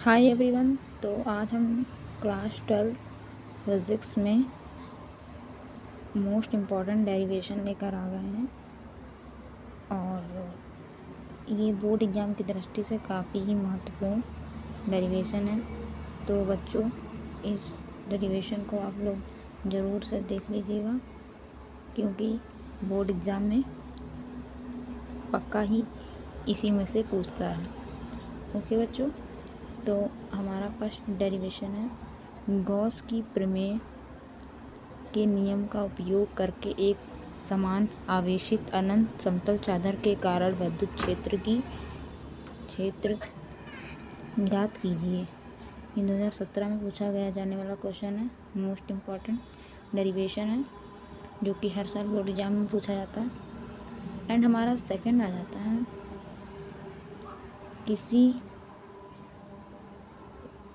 Hi everyone. तो आज हम क्लास 12 फिज़िक्स में मोस्ट इम्पॉर्टेंट डेरिवेशन लेकर आ गए हैं और ये बोर्ड एग्ज़ाम की दृष्टि से काफ़ी ही महत्वपूर्ण डेरिवेशन है। तो बच्चों, इस डेरिवेशन को आप लोग ज़रूर से देख लीजिएगा, क्योंकि बोर्ड एग्ज़ाम में पक्का ही इसी में से पूछता है। ओके बच्चों, तो हमारा फर्स्ट डेरिवेशन है, गॉस की प्रमेय के नियम का उपयोग करके एक समान आवेशित अनंत समतल चादर के कारण विद्युत क्षेत्र ज्ञात कीजिए। ये 2017 में पूछा गया जाने वाला क्वेश्चन है, मोस्ट इम्पॉर्टेंट डेरिवेशन है, जो कि हर साल बोर्ड एग्जाम में पूछा जाता है। एंड हमारा सेकंड आ जाता है, किसी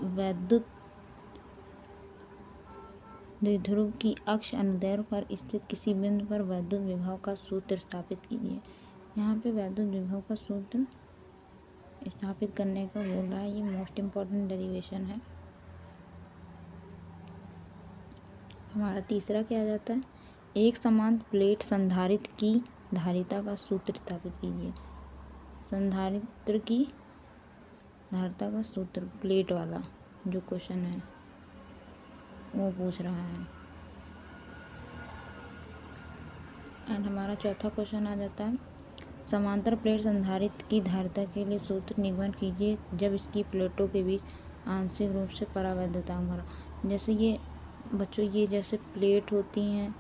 वैद्युत द्विध्रुव की अक्ष अनुदैर्ध्य पर स्थित किसी बिंदु पर वैद्युत विभव का सूत्र स्थापित कीजिए। यहाँ पे वैद्युत विभव का सूत्र स्थापित करने का बोल रहा है। ये मोस्ट इम्पॉर्टेंट डेरिवेशन है। हमारा तीसरा क्या आ जाता है, एक समान प्लेट संधारित्र की धारिता का सूत्र स्थापित कीजिए। संधारित्र की धारिता का सूत्र, प्लेट वाला जो क्वेश्चन है वो पूछ रहा है। एंड हमारा चौथा क्वेश्चन आ जाता है, समांतर प्लेट संधारित्र की धारिता के लिए सूत्र निगमन कीजिए जब इसकी प्लेटों के बीच आंशिक रूप से परावैद्युतांक भरा। जैसे ये बच्चों, ये जैसे प्लेट होती हैं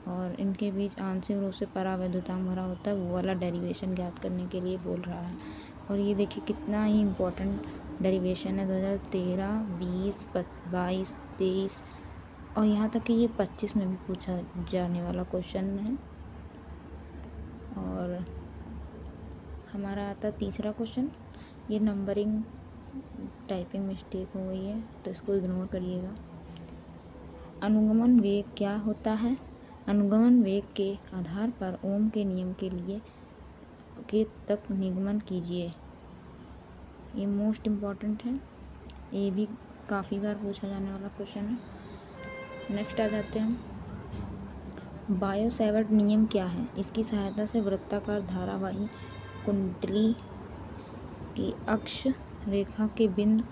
और इनके बीच आंशिक रूप से परावैद्युतांक भरा होता है, वो वाला डेरिवेशन ज्ञात करने के लिए बोल रहा है। और ये देखिए कितना ही इम्पोर्टेंट डेरिवेशन है। 2013, 20, 22, 23 और यहाँ तक कि ये 25 में भी पूछा जाने वाला क्वेश्चन है। और हमारा आता तीसरा क्वेश्चन, ये नंबरिंग टाइपिंग मिस्टेक हो गई है तो इसको इग्नोर करिएगा। अनुगमन वेग क्या होता है? अनुगमन वेग के आधार पर ओम के नियम के लिए के तक निगमन कीजिए। ये मोस्ट इम्पॉर्टेंट है, ये भी काफ़ी बार पूछा जाने वाला क्वेश्चन है। नेक्स्ट आ जाते हैं, बायो-सैवर्ट नियम क्या है? इसकी सहायता से वृत्ताकार धारावाही कुंडली की अक्ष रेखा के बिंदु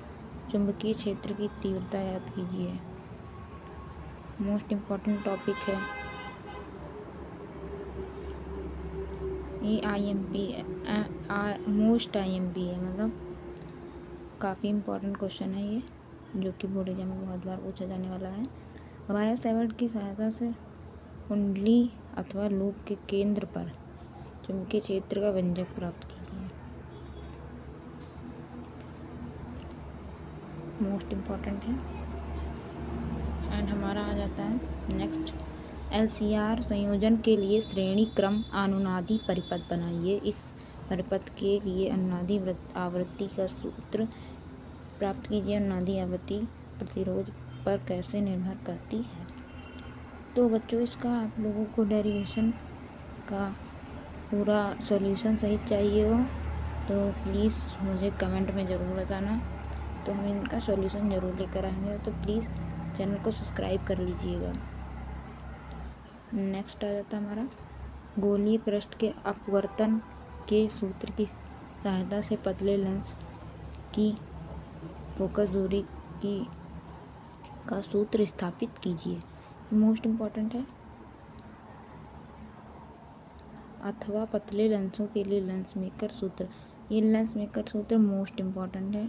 चुंबकीय क्षेत्र की तीव्रता याद कीजिए। मोस्ट इम्पॉर्टेंट टॉपिक है ये। मोस्ट IMP है, मतलब काफ़ी इम्पोर्टेंट क्वेश्चन है ये, जो कि बोर्ड एग्जाम में बहुत बार पूछा जाने वाला है। बायो-सैवर्ट की सहायता से कुंडली अथवा लूप के केंद्र पर चुंबकीय क्षेत्र का व्यंजक प्राप्त कीजिए। मोस्ट इम्पॉर्टेंट है। एंड हमारा आ जाता है नेक्स्ट, LCR संयोजन के लिए श्रेणी क्रम अनुनादी परिपथ बनाइए। इस परिपथ के लिए अनुनादी आवृत्ति का सूत्र प्राप्त कीजिए। अनुनादी आवृत्ति प्रतिरोध पर कैसे निर्भर करती है? तो बच्चों, इसका आप लोगों को डेरिवेशन का पूरा सॉल्यूशन सहित चाहिए हो तो प्लीज़ मुझे कमेंट में ज़रूर बताना, तो हम इनका सॉल्यूशन ज़रूर लेकर आएंगे। तो प्लीज़ चैनल को सब्सक्राइब कर लीजिएगा। नेक्स्ट आ जाता है हमारा, गोलीय पृष्ठ के अपवर्तन के सूत्र की सहायता से पतले लेंस की फोकस दूरी की का सूत्र स्थापित कीजिए। मोस्ट इम्पॉर्टेंट है। अथवा पतले लेंसों के लिए लेंस मेकर सूत्र, ये लेंस मेकर सूत्र मोस्ट इम्पॉर्टेंट है।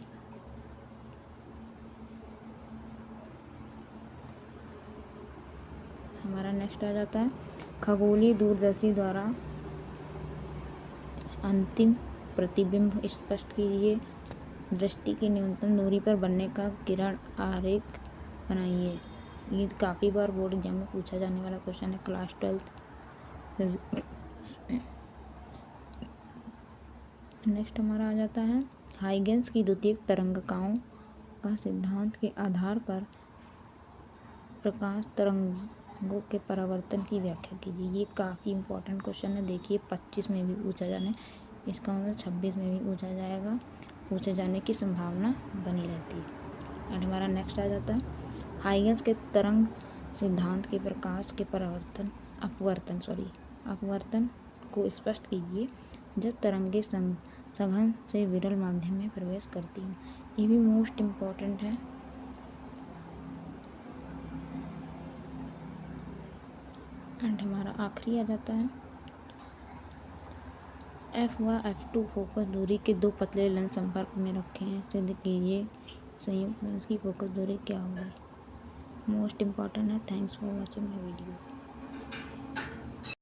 हमारा नेक्स्ट आ जाता है, खगोलीय दूरदर्शी द्वारा अंतिम प्रतिबिंब स्पष्ट कीजिए। दृष्टि की न्यूनतम दूरी पर बनने का किरण आरेख बनाइए। ये काफ़ी बार बोर्ड एग्जाम में पूछा जाने वाला क्वेश्चन है, क्लास 12 नेक्स्ट हमारा आ जाता है, हाइगेंस की द्वितीयक तरंगिकाओं का सिद्धांत के आधार पर प्रकाश तरंगों के परावर्तन की व्याख्या कीजिए। ये काफ़ी इंपॉर्टेंट क्वेश्चन है। देखिए 25 में भी पूछा जाने, इसका मतलब 26 में भी पूछा जाएगा। पूछे जाने की संभावना बनी रहती है। एंड हमारा नेक्स्ट आ जाता है हाइगन्स के तरंग सिद्धांत के प्रकाश के अपवर्तन को स्पष्ट कीजिए जब तरंगे सघन से विरल माध्यम में प्रवेश करती हैं। ये भी मोस्ट इम्पॉर्टेंट है। एंड हमारा आखिरी आ जाता है F व F2 फोकस दूरी के दो पतले लेंस संपर्क में रखे हैं, सिद्ध कीजिए संयुक्त लेंस की फोकस दूरी क्या होगी। मोस्ट इम्पॉर्टेंट है। Thanks for watching my video.